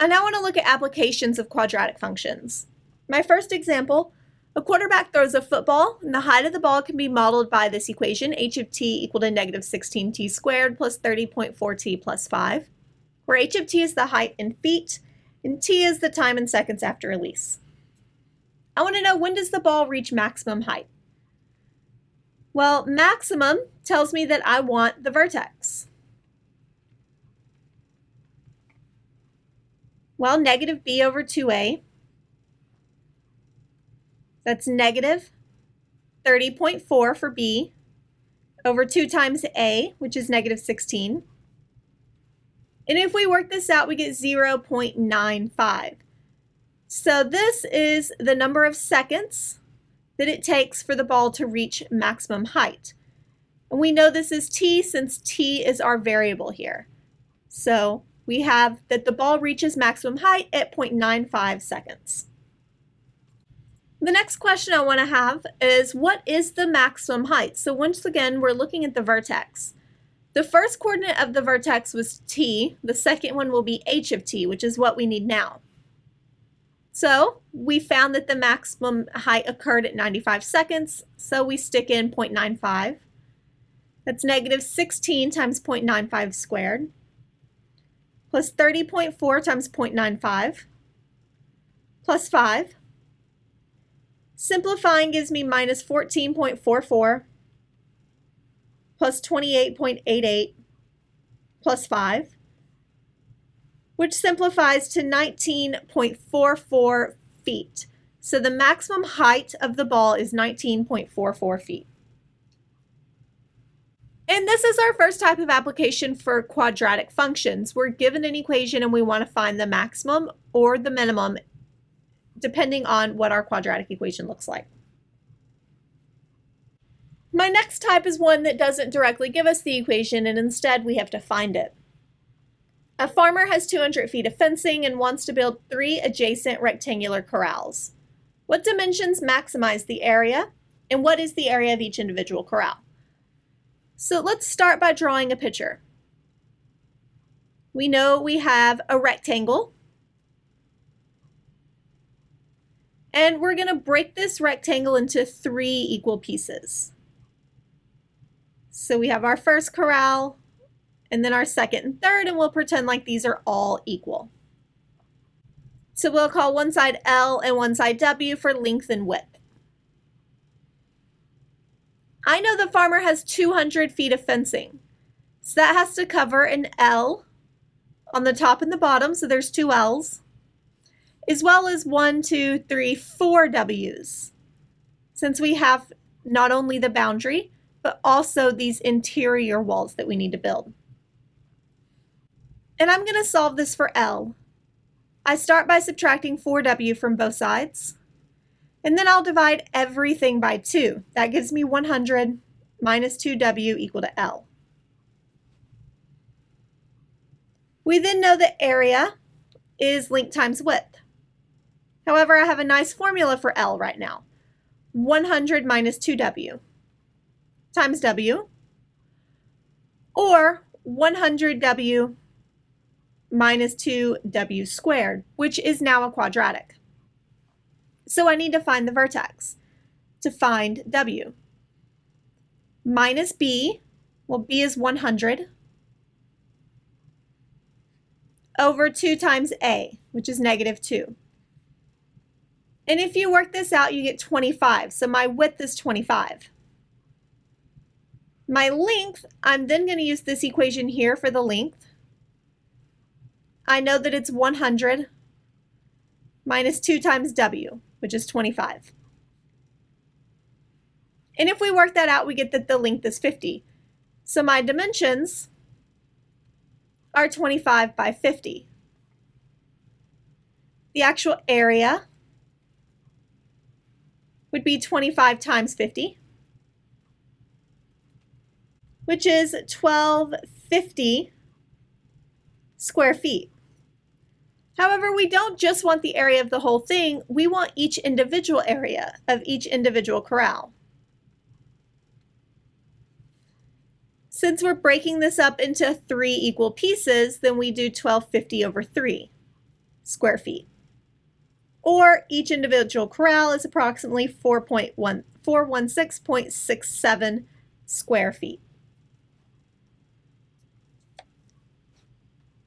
I now want to look at applications of quadratic functions. My first example, a quarterback throws a football, and the height of the ball can be modeled by this equation, h of t equal to negative 16t squared plus 30.4t plus 5, where h of t is the height in feet, and t is the time in seconds after release. I want to know, when does the ball reach maximum height? Well, maximum tells me that I want the vertex. Well, negative b over 2a, that's negative 30.4 for b, over 2 times a, which is negative 16. And if we work this out, we get 0.95. So this is the number of seconds that it takes for the ball to reach maximum height. And we know this is t since t is our variable here. So we have that the ball reaches maximum height at 0.95 seconds. The next question I want to have is, what is the maximum height? So once again, we're looking at the vertex. The first coordinate of the vertex was t. The second one will be h of t, which is what we need now. So we found that the maximum height occurred at 95 seconds, so we stick in 0.95. That's negative 16 times 0.95 squared, plus 30.4 times 0.95, plus 5. Simplifying gives me minus 14.44, plus 28.88, plus 5, which simplifies to 19.44 feet. So the maximum height of the ball is 19.44 feet. And this is our first type of application for quadratic functions. We're given an equation and we want to find the maximum or the minimum depending on what our quadratic equation looks like. My next type is one that doesn't directly give us the equation, and instead we have to find it. A farmer has 200 feet of fencing and wants to build 3 adjacent rectangular corrals. What dimensions maximize the area, and what is the area of each individual corral? So let's start by drawing a picture. We know we have a rectangle, and we're going to break this rectangle into 3 equal pieces. So we have our first corral, and then our second and third, and we'll pretend like these are all equal. So we'll call one side L and one side W for length and width. I know the farmer has 200 feet of fencing, so that has to cover an L on the top and the bottom, so there's 2 L's, as well as 1, 2, 3, 4 W's, since we have not only the boundary, but also these interior walls that we need to build. And I'm going to solve this for L. I start by subtracting 4W from both sides, and then I'll divide everything by 2. That gives me 100 minus 2W equal to L. We then know that area is length times width. However, I have a nice formula for L right now. 100 minus 2W times W, or 100W minus 2W squared, which is now a quadratic. So I need to find the vertex. To find W, minus B, well, B is 100, over 2 times A, which is negative 2. And if you work this out, you get 25. So my width is 25. My length, I'm then going to use this equation here for the length. I know that it's 100 minus 2 times W, which is 25. And if we work that out, we get that the length is 50. So my dimensions are 25 by 50. The actual area would be 25 times 50, which is 1250 square feet. However, we don't just want the area of the whole thing, we want each individual area of each individual corral. Since we're breaking this up into 3 equal pieces, then we do 1250 over 3. square feet. Or each individual corral is approximately 416.67 square feet.